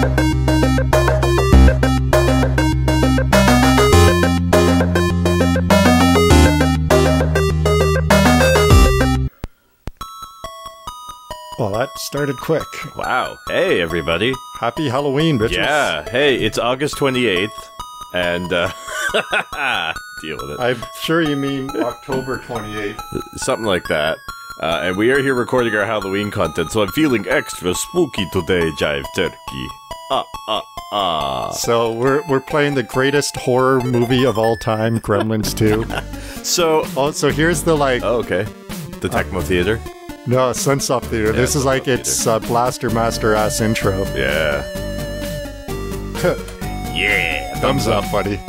Well, that started quick. Wow. Hey, everybody. Happy Halloween, bitches. Yeah. Hey, it's August 28th, and, deal with it. I'm sure you mean October 28th. Something like that. And we are here recording our Halloween content, so I'm feeling extra spooky today, Jive Turkey. So we're playing the greatest horror movie of all time, Gremlins 2. So here's the Oh, okay. The Tecmo Theater? No, Sunsoft Theater. Yeah, this is like its Blaster Master ass intro. Yeah. Yeah. Thumbs up, buddy.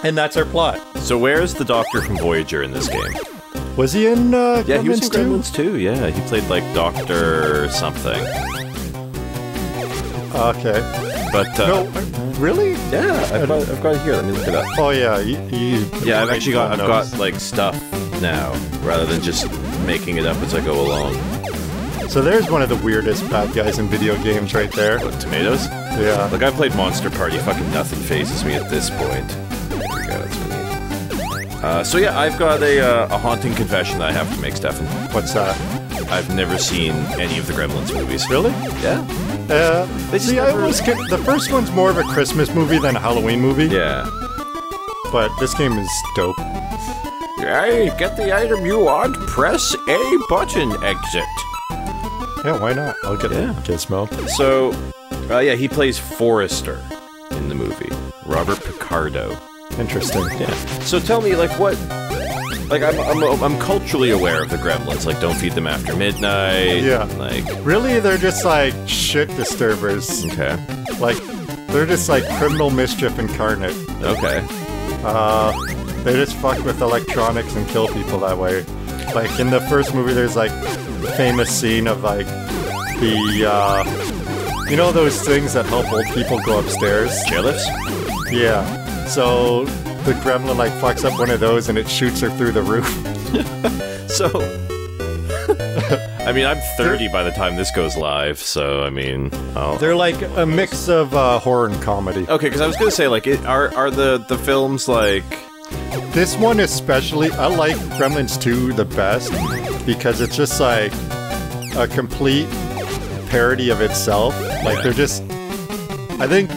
And that's our plot. So where's the Doctor from Voyager in this game? Was he in Gremlins 2? Yeah, he was in Gremlins 2, yeah. He played like Doctor something. Okay. But, no, really? Yeah, I've got it here. Let me look it up. Oh, yeah. Yeah, I've actually got like stuff now, rather than just making it up as I go along. So there's one of the weirdest bad guys in video games right there. What, tomatoes? Yeah. Like, I've played Monster Party, fucking nothing phases me at this point. There we go, that's what I need. So yeah, I've got a haunting confession that I have to make, Stefan. What's that? I've never seen any of the Gremlins movies. Really? Yeah. The first one's more of a Christmas movie than a Halloween movie. Yeah. But this game is dope. Hey, get the item you want, press A button, exit. Yeah, why not? I'll get a gizmo. So, yeah, he plays Forrester in the movie. Robert Picardo. Interesting. Yeah. So tell me, like, what... Like, I'm culturally aware of the Gremlins. Like, don't feed them after midnight. Yeah. Like... Really, they're just, like, shit disturbers. Okay. Like, they're just, like, criminal mischief incarnate. Okay. They just fuck with electronics and kill people that way. Like, in the first movie, there's, like, famous scene of, like, the, you know those things that help old people go upstairs? Chairlifts? Yeah. So, the gremlin, like, fucks up one of those and it shoots her through the roof. So... I mean, I'm 30 by the time this goes live, so, I mean... They're like a mix of horror and comedy. Okay, because I was gonna say, like, are the films, like... This one especially, I like Gremlins 2 the best, because it's just, like, a complete parody of itself. Like, they're just... I think,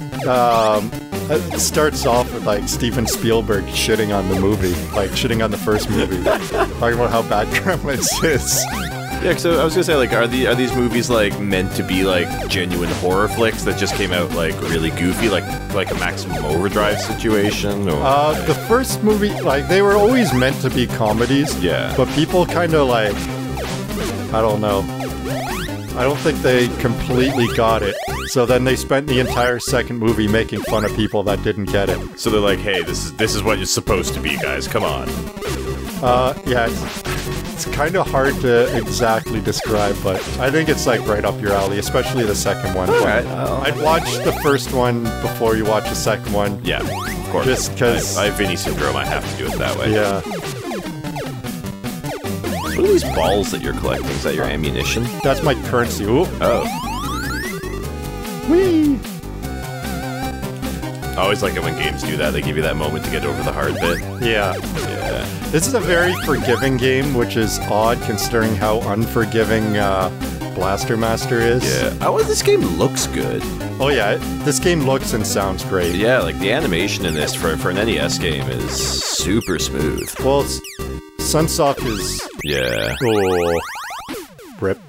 it starts off with, like, Steven Spielberg shitting on the movie. Like, shitting on the first movie. Talking about how bad Gremlins is. Yeah, so I was gonna say, like, are these movies, like, meant to be, like, genuine horror flicks that just came out, like, really goofy, like a Maximum Overdrive situation, or... The first movie, like, they were always meant to be comedies. Yeah. But people kind of, like, I don't know. I don't think they completely got it. So then they spent the entire second movie making fun of people that didn't get it. So they're like, hey, this is what it's supposed to be, guys, come on. Yeah, it's kind of hard to exactly describe, but I think it's, like, right up your alley, especially the second one. Alright. I'd watch the first one before you watch the second one. Yeah, of course. Just because... I have Vinny syndrome, I have to do it that way. Yeah. What are these balls that you're collecting? Is that your ammunition? That's my currency. Ooh. Oh. Whee! I always like it when games do that. They give you that moment to get over the hard bit. Yeah. Yeah. This is a very forgiving game, which is odd considering how unforgiving Blaster Master is. Yeah. Oh, well, this game looks good. Oh yeah, this game looks and sounds great. Yeah, like the animation in this for an NES game is super smooth. Well, Sunsoft is... Yeah. Oh. Rip.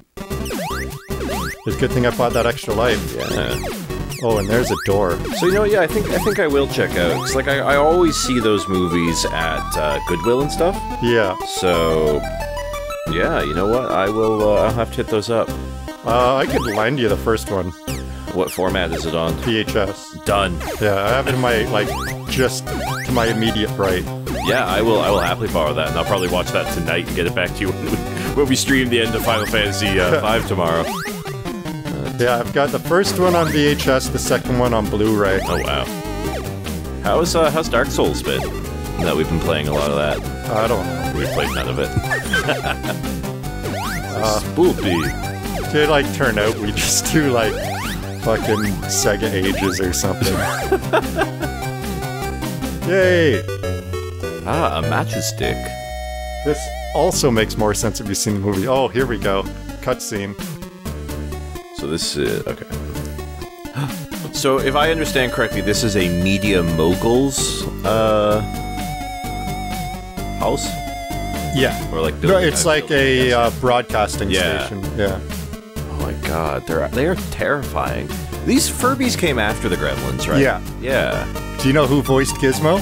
It's a good thing I bought that extra life. Yeah. Oh, and there's a door. So, you know, yeah, I think I will check out. Cause, like, I always see those movies at Goodwill and stuff. Yeah. So, yeah, you know what? I'll have to hit those up. I could lend you the first one. What format is it on? VHS. Done. Yeah, I have it in my, like, just to my immediate right. Yeah, I will happily borrow that, and I'll probably watch that tonight and get it back to you when we stream the end of Final Fantasy V tomorrow. Yeah, I've got the first one on VHS, the second one on Blu-ray. Oh, wow. How's Dark Souls been? That we've been playing a lot of that. I don't know. We've played none of it. Spoopy. They like turn out we just do like fucking Sega Ages or something. Yay! Ah, a matchstick. This also makes more sense if you've seen the movie. Oh, here we go. Cutscene. So this is okay. So if I understand correctly, this is a Media Moguls house? Yeah. Or like no, it's like a broadcasting Yeah. station. Yeah. Oh my god, they are terrifying. These Furbies came after the Gremlins, right? Yeah. Yeah. Do you know who voiced Gizmo?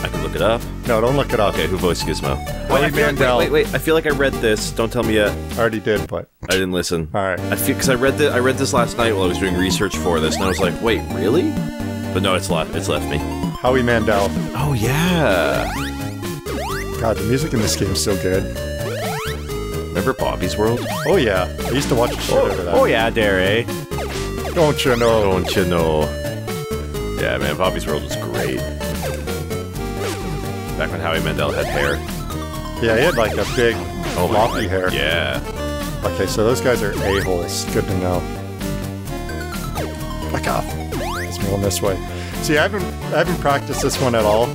I can look it up. No, don't look it up. Okay, who voiced Gizmo? Howie Mandel. Wait. I feel like I read this. Don't tell me yet. I already did, but I didn't listen. all right. I feel because I read this last night while I was doing research for this, and I was like, wait, really? But no, it's left me. Howie Mandel. Oh yeah. God, the music in this game is so good. Remember Bobby's World? Oh yeah, I used to watch the shit out of that. Oh yeah, Derry. Don't you know? Don't you know? Yeah, man, Bobby's World was great. Back when Howie Mandel had hair. Yeah, he had like a big floppy hair. Yeah. Okay, so those guys are a-holes. Good to know. Back off. It's going this way. See, I haven't practiced this one at all.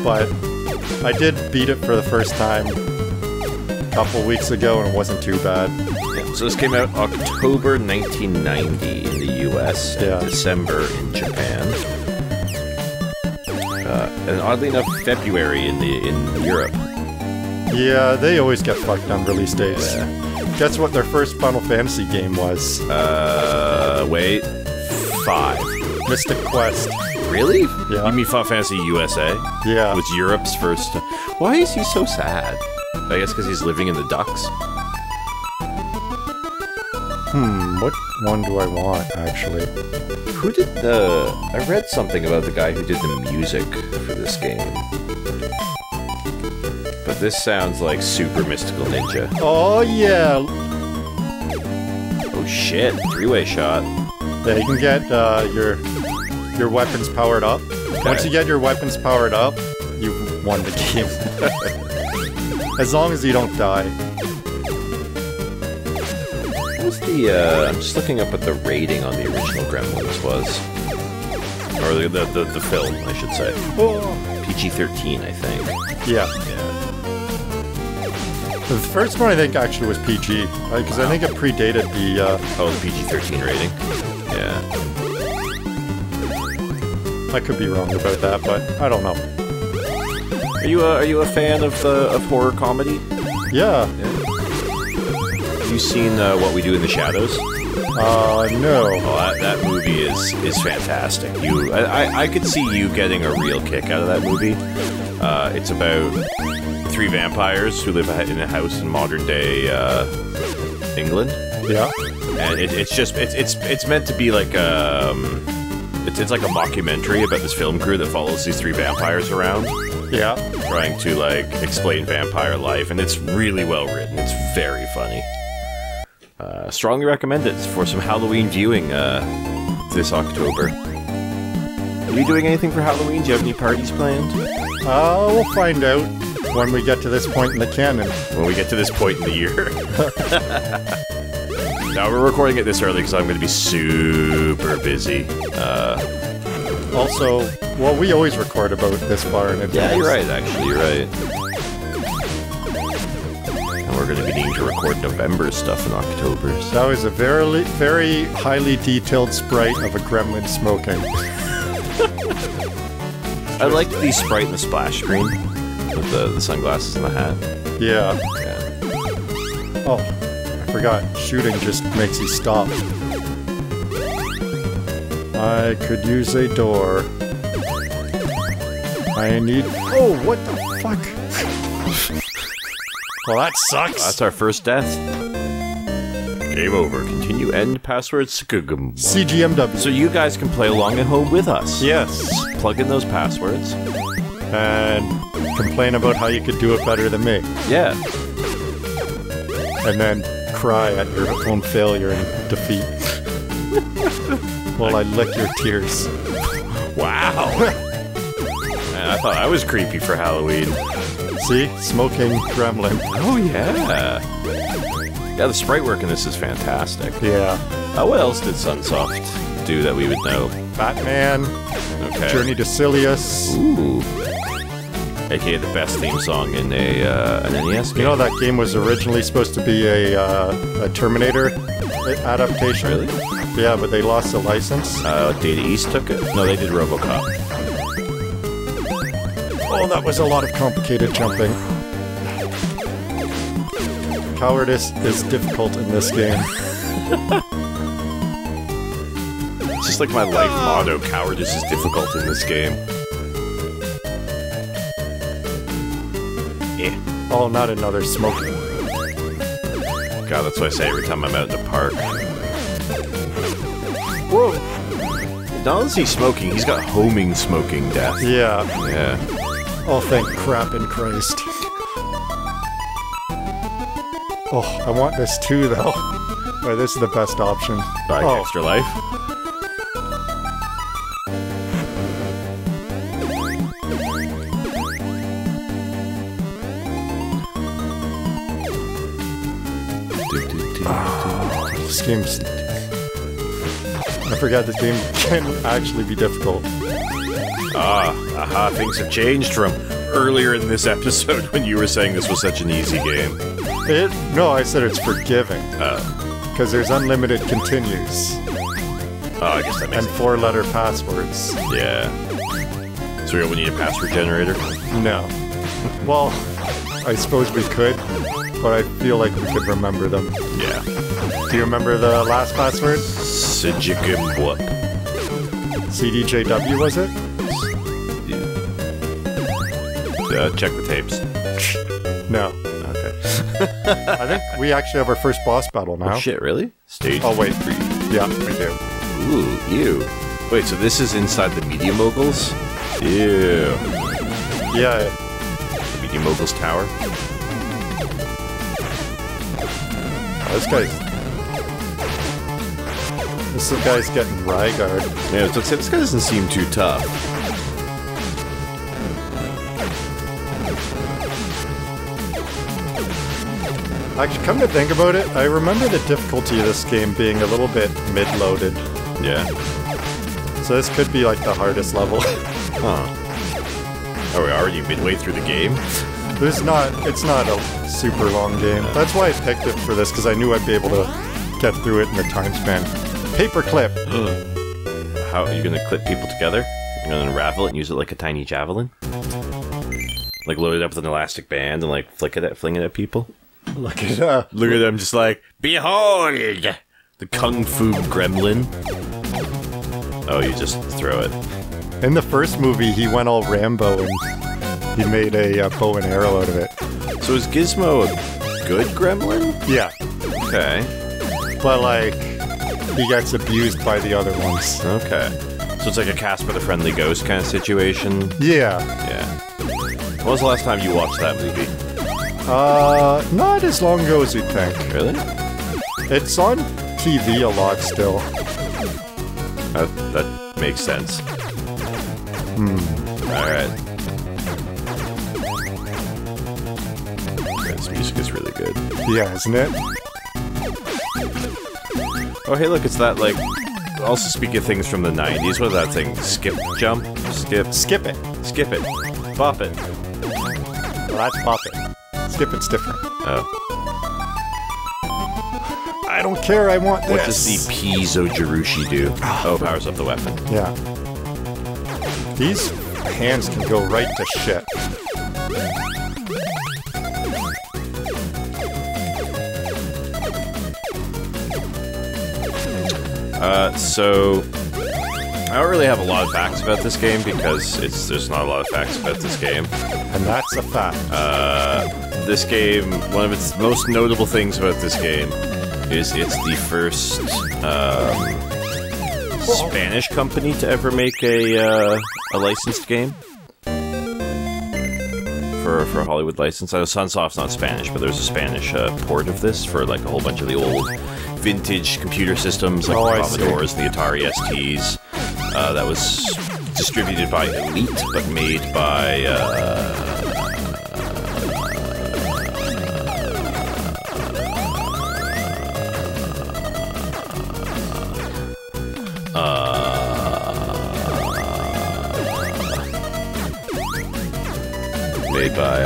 But I did beat it for the first time a couple weeks ago, and it wasn't too bad. Yeah. So this came out October 1990 in the US and December in Japan. And oddly enough, February in Europe. Yeah, they always get fucked on release dates. Yeah. Guess what their first Final Fantasy game was? Wait. 5. Mystic Quest. Really? Yeah. You mean Final Fantasy USA? Yeah. It was Europe's first. Why is he so sad? I guess because he's living in the ducks. What one do I want, actually? Who did the... I read something about the guy who did the music for this game. But this sounds like Super Mystical Ninja. Oh, yeah. Oh shit, 3-way shot. Yeah, you can get your weapons powered up. Okay. Once you get your weapons powered up, you've won the game. As long as you don't die. What's the, I'm just looking up what the rating on the original Gremlins was. Or the film, I should say. Oh. PG-13, I think. Yeah. The first one, I think, actually was PG. Because I think it predated the... Oh, the PG-13 rating? Yeah. I could be wrong about that, but I don't know. Are you a fan of horror comedy? Yeah. Have you seen What We Do in the Shadows? No. Oh, that movie is fantastic. I could see you getting a real kick out of that movie. It's about 3 vampires who live in a house in modern day England. Yeah. And it's meant to be like it's like a mockumentary about this film crew that follows these 3 vampires around. Yeah. Trying to like explain vampire life, and it's really well written. It's very funny. Strongly recommend it for some Halloween viewing this October. Are you doing anything for Halloween? Do you have any parties planned? We'll find out when we get to this point in the canon. When we get to this point in the year. Now, we're recording it this early because I'm going to be super busy. Also, well, we always record about this far in advance. Yeah, you're right, actually, you're right. And we're going to be needing to record November stuff in October. So. That was a very, very highly detailed sprite of a gremlin smoking. I liked the sprite and the splash screen with the sunglasses and the hat. Yeah. Yeah. Oh, I forgot. Shooting just makes you stop. I could use a door. I need... Oh, what the fuck? Well, that sucks. That's our first death. Game over. Continue. End password. CGMW. So you guys can play along at home with us. Yes. Plug in those passwords. And complain about how you could do it better than me. Yeah. And then cry at your own failure and defeat. While I lick your tears. Wow. Man, I thought I was creepy for Halloween. See? Smoking gremlin. Oh, yeah. Yeah, the sprite work in this is fantastic. Yeah. What else did Sunsoft do that we would know? Batman. Okay. Journey to Silius. Ooh. AKA the best theme song in an NES game. You know that game was originally supposed to be a Terminator adaptation? Really? Yeah, but they lost the license. Data East took it? No, they did RoboCop. Oh, that was a lot of complicated jumping. Cowardice is difficult in this game. It's just like my life motto, cowardice is difficult in this game. Yeah. Oh, not another smoking. God, that's what I say every time I'm out in the park. Whoa! Not only is he smoking, he's got homing smoking death. Yeah. Yeah. Oh, thank crap in Christ. Oh, I want this too, though. Oh, this is the best option. Buy extra life. This game's... I forgot this game can actually be difficult. Things have changed from earlier in this episode when you were saying this was such an easy game. No, I said it's forgiving. Oh. Because there's unlimited continues. Oh, I guess that makes and sense. 4-letter passwords. Yeah. So we need a password generator? No. Well, I suppose we could, but I feel like we could remember them. Yeah. Do you remember the last password? Sijigimbwup. CDJW, was it? Check the tapes. No. Okay. I think we actually have our first boss battle now. Oh shit, really? Stage 3. Oh, wait. Yeah, we do. Ooh, ew. Wait, so this is inside the Media Moguls? Ew. Yeah. The Media Moguls Tower? Oh, this guy's getting Ryguard. Yeah, so this guy doesn't seem too tough. Actually, come to think about it, I remember the difficulty of this game being a little bit mid-loaded. Yeah. So this could be like the hardest level. Huh. Are we already midway through the game? It's not a super long game. That's why I picked it for this, because I knew I'd be able to get through it in the time span. Paperclip! How are you gonna clip people together? You're gonna unravel it and use it like a tiny javelin? Like load it up with an elastic band and like fling it at people? Look at them just like, behold! The Kung Fu Gremlin. Oh, you just throw it. In the first movie, he went all Rambo and he made a bow and arrow out of it. So is Gizmo a good gremlin? Yeah. Okay. But, like, he gets abused by the other ones. Okay. So it's like a Casper the Friendly Ghost kind of situation? Yeah. Yeah. When was the last time you watched that movie? Not as long ago as you'd think. Really? It's on TV a lot still. That makes sense. Alright. This music is really good. Yeah, isn't it? Oh, hey, look, it's that, like... Also, speaking of things from the 90s, what is that thing? Skip, jump? Skip? Skip it. Skip it. Bop it. Well, that's Bop It. Skip It's different. Oh. I don't care, I want this. What does the Piezo Jirushi do? Oh, powers up the weapon. Yeah. These hands can go right to shit. So... I don't really have a lot of facts about this game because there's not a lot of facts about this game. And that's a fact. This game, one of its most notable things about this game is it's the first Spanish company to ever make a licensed game for a Hollywood license. I know Sunsoft's not Spanish, but there's a Spanish port of this for like a whole bunch of the old vintage computer systems, like the Commodores, the Atari STs. That was distributed by Elite, but made by made by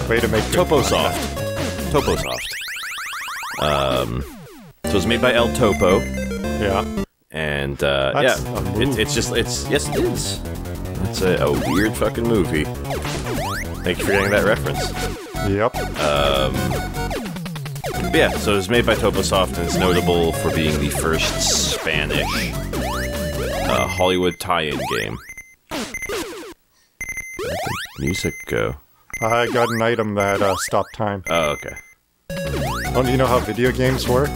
Way to make good Toposoft. Toposoft. So it's made by El Topo. Yeah. And That's yeah, a movie. it's yes, it is. It's a weird fucking movie. Thank you for getting that reference. Yep. Yeah, so it was made by Toposoft and it's notable for being the first Spanish Hollywood tie-in game. Music go. I got an item that stopped time. Oh, okay. Don't you know how video games work?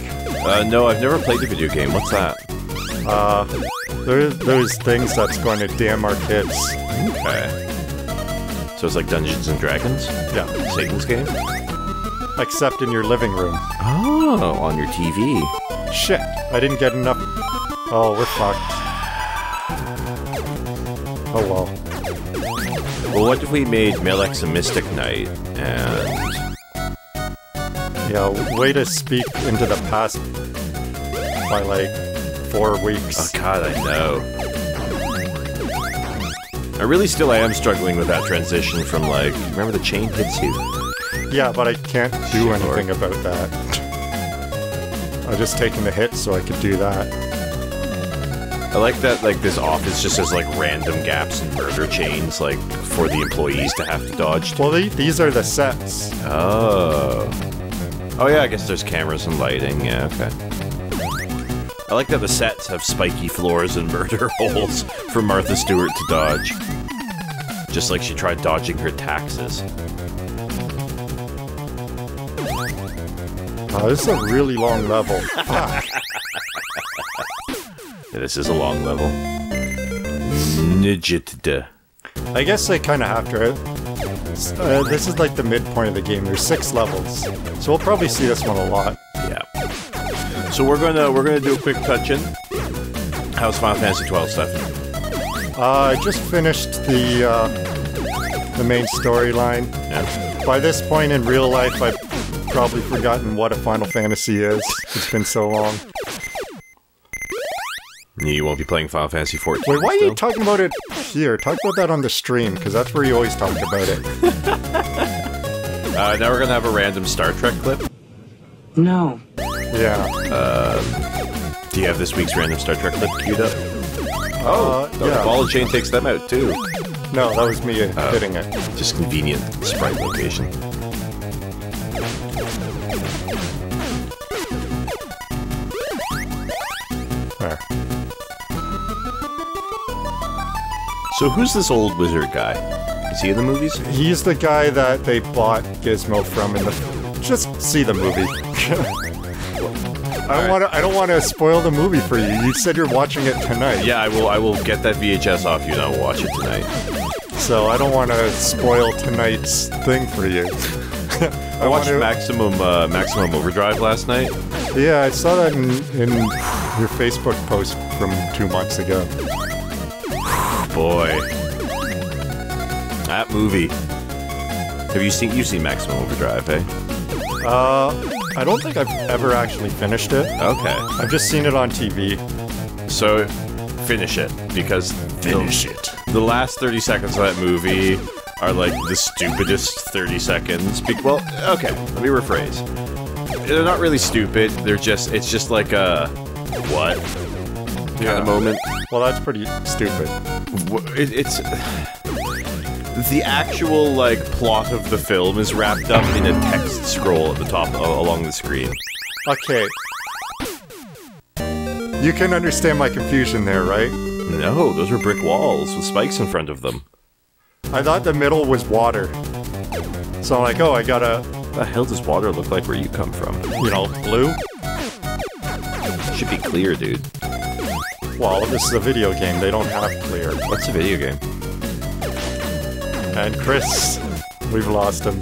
No, I've never played a video game. What's that? There's things that's going to damn our kids. Okay. So it's like Dungeons and Dragons? Yeah. Satan's game? Except in your living room. Oh, on your TV. Shit, I didn't get enough. Oh, we're fucked. Oh well. Well, what if we made Melex a Mystic Knight, and... Yeah, way to speak into the past by like 4 weeks. Oh god, I know. I really still am struggling with that transition from, like, remember the chain hits you? Yeah, but I can't do anything about that. I just taken the hit so I could do that. I like that, like, this office just has, like, random gaps and murder chains, like, for the employees to have to dodge. Well, these are the sets. Oh. Oh yeah, I guess there's cameras and lighting, yeah, okay. I like that the sets have spiky floors and murder holes for Martha Stewart to dodge. Just like she tried dodging her taxes. Oh, this is a really long level. Fuck. Yeah, this is a long level. Nijitda. I guess I kind of have to. This is like the midpoint of the game. There's 6 levels, so we'll probably see this one a lot. Yeah. So we're gonna do a quick touch-in. How's Final Fantasy 12 stuff? I just finished the main storyline. Yeah. By this point in real life, I've probably forgotten what a Final Fantasy is. It's been so long. You won't be playing Final Fantasy 14. Wait, why are still? you talking about it here? Talk about that on the stream, because that's where you always talk about it. Now we're gonna have a random Star Trek clip. No. Yeah. Do you have this week's random Star Trek clip queued up? The yeah. ball and chain takes them out too. No, that was me hitting it. Just convenient sprite location. There. So who's this old wizard guy? Is he in the movies? He's the guy that they bought Gizmo from in the... Just see the movie. I don't want to spoil the movie for you. You said you're watching it tonight. Yeah, I will get that VHS off you and I'll watch it tonight. So I don't want to spoil tonight's thing for you. I watched Maximum Overdrive last night. Yeah, I saw that in your Facebook post from 2 months ago. Boy. That movie. You've seen Maximum Overdrive, eh? I don't think I've ever actually finished it. Okay. I've just seen it on TV. So, finish it, because the last 30 seconds of that movie are like the stupidest 30 seconds. Well, okay, let me rephrase. They're not really stupid, it's just like a, what? Kind of moment. Well, that's pretty stupid. It's... The actual, like, plot of the film is wrapped up in a text scroll at the top along the screen. Okay. You can understand my confusion there, right? No, those are brick walls with spikes in front of them. I thought the middle was water. So I'm like, oh, I gotta... What the hell does water look like where you come from? You know, blue? Should be clear, dude. Well, this is a video game. They don't have clear. What's a video game? And Chris, we've lost him.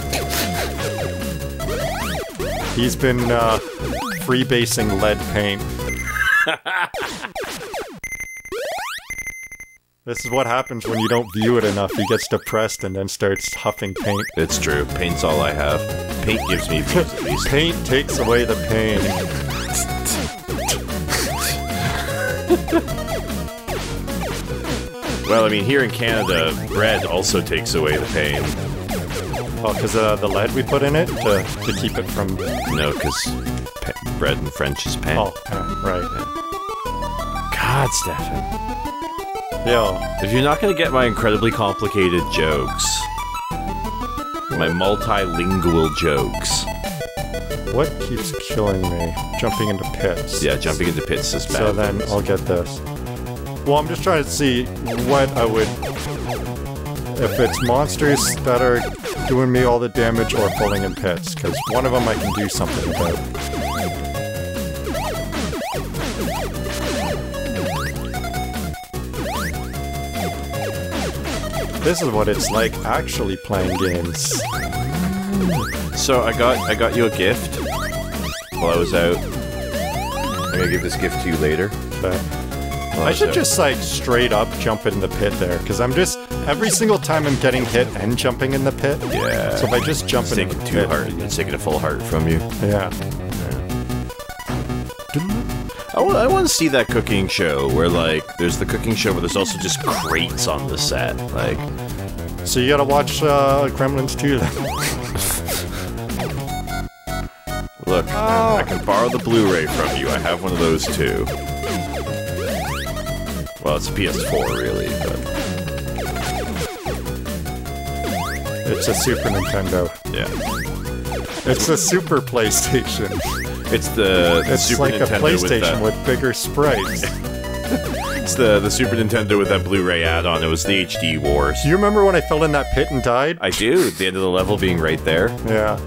He's been freebasing lead paint. This is what happens when you don't view it enough. He gets depressed and then starts huffing paint. It's true. Paint's all I have. Paint gives me views, at least. Paint takes away the pain. Well, I mean, here in Canada, bread also takes away the pain. Oh, because the lead we put in it to keep it from... No, because bread in French is pain. Oh, right. God, Stefan. Yo. If you're not going to get my incredibly complicated jokes, my multilingual jokes... What keeps killing me? Jumping into pits. Yeah, jumping into pits is bad. So then I'll get this. Well, I'm just trying to see what I would... If it's monsters that are doing me all the damage or falling in pits, because one of them I can do something about. This is what it's like actually playing games. So I got you a gift while I was out. I'm gonna give this gift to you later. Okay. I should just like straight up jump in the pit there, because I'm just every single time I'm getting hit and jumping in the pit. Yeah. So if I just jump in the pit, it's taking a full heart from you. Yeah. I want to see that cooking show where like there's the cooking show, but there's also just crates on the set. Like, so you gotta watch Gremlins 2 then. Look, I can borrow the Blu-ray from you. I have one of those too. Well, it's a PS4 really, but it's a Super Nintendo. Yeah. It's a Super PlayStation. It's the it's Super like Nintendo a PlayStation with bigger sprites. It's the Super Nintendo with that Blu-ray add-on. It was the HD Wars. Do you remember when I fell in that pit and died? I do. The end of the level being right there. Yeah.